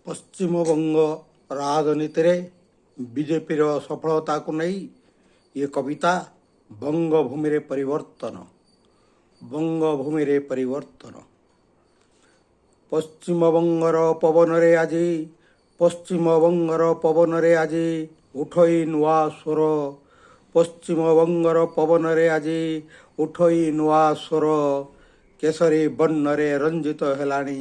ପଶ୍ଚିମବଙ୍ଗ ରାଜନୀତିରେ ବିଜେପିର ସଫଳତାକୁ ନେଇ ଏ କବିତା ବଙ୍ଗଭୂମିରେ ପରିବର୍ତ୍ତନ। ବଙ୍ଗଭୂମିରେ ପରିବର୍ତ୍ତନ। ପଶ୍ଚିମବଙ୍ଗର ପବନରେ ଆଜି ପଶ୍ଚିମବଙ୍ଗର ପବନରେ ଆଜି ଉଠୋଇ ନୂଆ ସ୍ୱର। ପଶ୍ଚିମବଙ୍ଗର ପବନରେ ଆଜି ଉଠୋଇ ନୂଆ ସ୍ୱର। କେଶରୀ ବର୍ଣ୍ଣରେ ରଞ୍ଜିତ ହେଲାଣି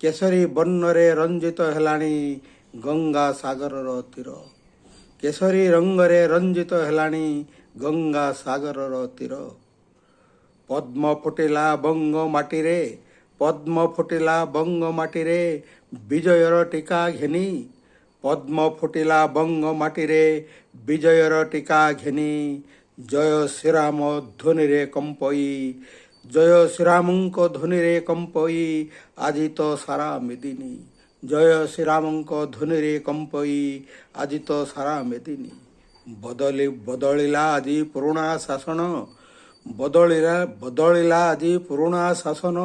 କେଶରୀ ବର୍ଣ୍ଣରେ ରଞ୍ଜିତ ହେଲାଣି ଗଙ୍ଗା ସାଗରର ତୀର। କେଶରୀ ରଙ୍ଗରେ ରଞ୍ଜିତ ହେଲାଣି ଗଙ୍ଗା ସାଗରର ତୀର। ପଦ୍ମ ଫୁଟିଲା ବଙ୍ଗ ମାଟିରେ ପଦ୍ମ ଫୁଟିଲା ବଙ୍ଗ ମାଟିରେ ବିଜୟର ଟୀକା ଘେନି। ପଦ୍ମ ଫୁଟିଲା ବଙ୍ଗ ମାଟିରେ ବିଜୟର ଟୀକା ଘେନି। ଜୟ ଶ୍ରୀରାମ ଧ୍ୱନିରେ କମ୍ପଇ ଜୟ ଶ୍ରୀରାମଙ୍କ ଧ୍ୱନିରେ କମ୍ପଇ ଆଜି ତ ସାରା ମେଦିନୀ। ଜୟ ଶ୍ରୀରାମଙ୍କ ଧ୍ୱନିରେ କମ୍ପଇ ଆଜି ତ ସାରା ମେଦିନୀ। ବଦଳିଲା ଆଜି ପୁରୁଣା ଶାସନ ବଦଳିଲା ଆଜି ପୁରୁଣା ଶାସନ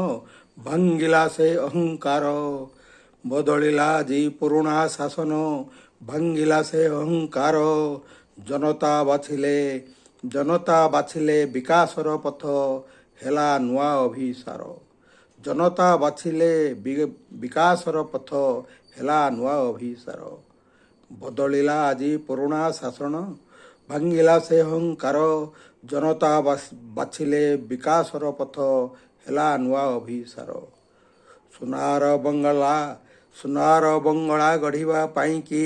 ଭାଙ୍ଗିଲା ସେ ଅହଙ୍କାର। ବଦଳିଲା ଆଜି ପୁରୁଣା ଶାସନ ଭାଙ୍ଗିଲା ସେ ଅହଙ୍କାର। ଜନତା ବାଛିଲେ ବିକାଶର ପଥ ହେଲା ନୂଆ ଅଭିସାର। ଜନତା ବାଛିଲେ ବିକାଶର ପଥ ହେଲା ନୂଆ ଅଭିସାର। ବଦଳିଲା ଆଜି ପୁରୁଣା ଶାସନ ଭାଙ୍ଗିଲା ସେ ଅହଙ୍କାର। ଜନତା ବାଛିଲେ ବିକାଶର ପଥ ହେଲା ନୂଆ ଅଭିସାର। ସୁନାର ବଙ୍ଗଳା ଗଢ଼ିବା ପାଇଁକି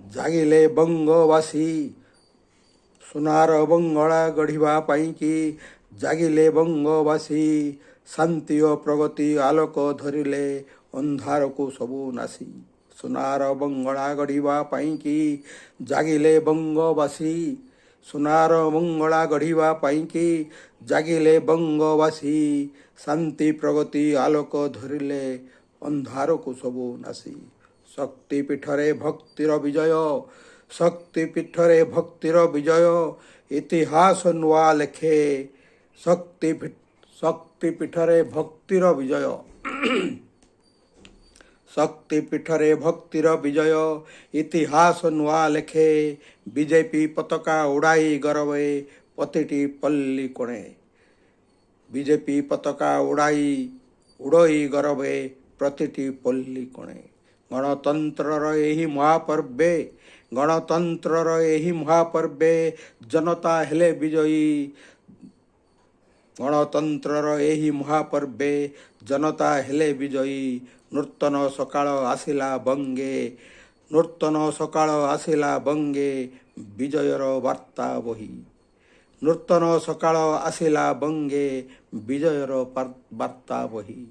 ଜାଗିଲେ ବଙ୍ଗବାସୀ। ସୁନାର ବଙ୍ଗଳା ଗଢ଼ିବା ପାଇଁକି ଜାଗିଲେ ବଙ୍ଗବାସୀ। ଶାନ୍ତି ଓ ପ୍ରଗତି ଆଲୋକ ଧରିଲେ ଅନ୍ଧାରକୁ ସବୁ ନାଶୀ। ସୁନାର ବଙ୍ଗଳା ଗଢ଼ିବା ପାଇଁକି ଜାଗିଲେ ବଙ୍ଗବାସୀ। ସୁନାର ବଙ୍ଗଳା ଗଢ଼ିବା ପାଇଁକି ଜାଗିଲେ ବଙ୍ଗବାସୀ। ଶାନ୍ତି ପ୍ରଗତି ଆଲୋକ ଧରିଲେ ଅନ୍ଧାରକୁ ସବୁ ନାଶୀ। ଶକ୍ତି ପୀଠରେ ଭକ୍ତିର ବିଜୟ ଶକ୍ତି ପୀଠରେ ଭକ୍ତିର ବିଜୟ ଇତିହାସ ନୂଆ ଲେଖେ। ଶକ୍ତି ପୀଠରେ ଭକ୍ତିର ବିଜୟ ଶକ୍ତି ପୀଠରେ ଭକ୍ତିର ବିଜୟ ଇତିହାସ ନୂଆ ଲେଖେ। ବିଜେପି ପତାକା ଉଡ଼ାଇ ଗରବେ ପ୍ରତିଟି ପଲ୍ଲୀ କୋଣେ। ବିଜେପି ପତାକା ଉଡ଼ାଇ ଗରବେ ପ୍ରତିଟି ପଲ୍ଲୀ କୋଣେ। ଗଣତନ୍ତ୍ରର ଏହି ମହାପର୍ବେ ଜନତା ହେଲେ ବିଜୟୀ। ଗଣତନ୍ତ୍ରର ଏହି ମହାପର୍ବେ ଜନତା ହେଲେ ବିଜୟୀ। ନୂତନ ସକାଳ ଆସିଲା ବଙ୍ଗେ ନୂତନ ସକାଳ ଆସିଲା ବଙ୍ଗେ ବିଜୟର ବାର୍ତ୍ତା ବହି। ନୂତନ ସକାଳ ଆସିଲା ବଙ୍ଗେ ବିଜୟର ବାର୍ତ୍ତା ବହି।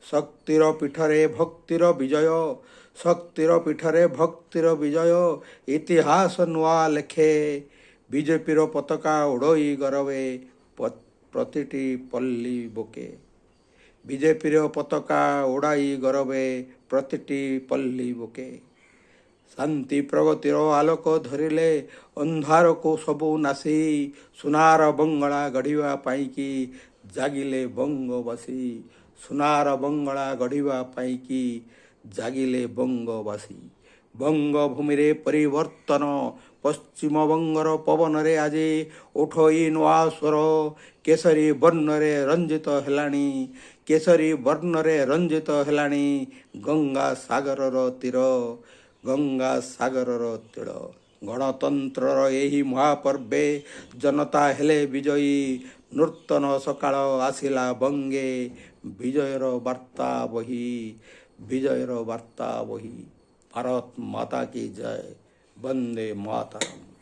ଶକ୍ତିର ପୀଠରେ ଭକ୍ତିର ବିଜୟ ଶକ୍ତିର ପୀଠରେ ଭକ୍ତିର ବିଜୟ ଇତିହାସ ନୂଆ ଲେଖେ। ବିଜେପିର ପତାକା ଉଡ଼ଇ ଗରବେ ପ୍ରତିଟି ପଲ୍ଲୀ ବୁକେ। ବିଜେପିର ପତାକା ଉଡ଼ାଇ ଗରବେ ପ୍ରତିଟି ପଲ୍ଲୀ ବୁକେ। ଶାନ୍ତି ପ୍ରଗତିର ଆଲୋକ ଧରିଲେ ଅନ୍ଧାରକୁ ସବୁ ନାଶୀ। ସୁନାର ବଙ୍ଗଳା ଗଢ଼ିବା ପାଇଁକି ଜାଗିଲେ ବଙ୍ଗବାସୀ। ସୁନାର ବଙ୍ଗଳା ଗଢ଼ିବା ପାଇଁକି ଜାଗିଲେ ବଙ୍ଗବାସୀ। ବଙ୍ଗଭୂମିରେ ପରିବର୍ତ୍ତନ ପଶ୍ଚିମବଙ୍ଗର ପବନରେ ଆଜି ଉଠୋଇ ନୂଆ ସ୍ୱର। କେଶରୀ ବର୍ଣ୍ଣରେ ରଞ୍ଜିତ ହେଲାଣି କେଶରୀ ବର୍ଣ୍ଣରେ ରଞ୍ଜିତ ହେଲାଣି ଗଙ୍ଗା ସାଗରର ତୀର। ଗଙ୍ଗା ସାଗରର ତୀର। ଗଣତନ୍ତ୍ରର ଏହି ମହାପର୍ବେ ଜନତା ହେଲେ ବିଜୟୀ। ନୂତନ ସକାଳ ଆସିଲା ବଙ୍ଗେ ବିଜୟର ବାର୍ତ୍ତା ବହି। ବିଜୟର ବାର୍ତ୍ତା ବହି। ଭାରତ ମାତା କି ଜୟ। ବନ୍ଦେ ମାତରମ୍।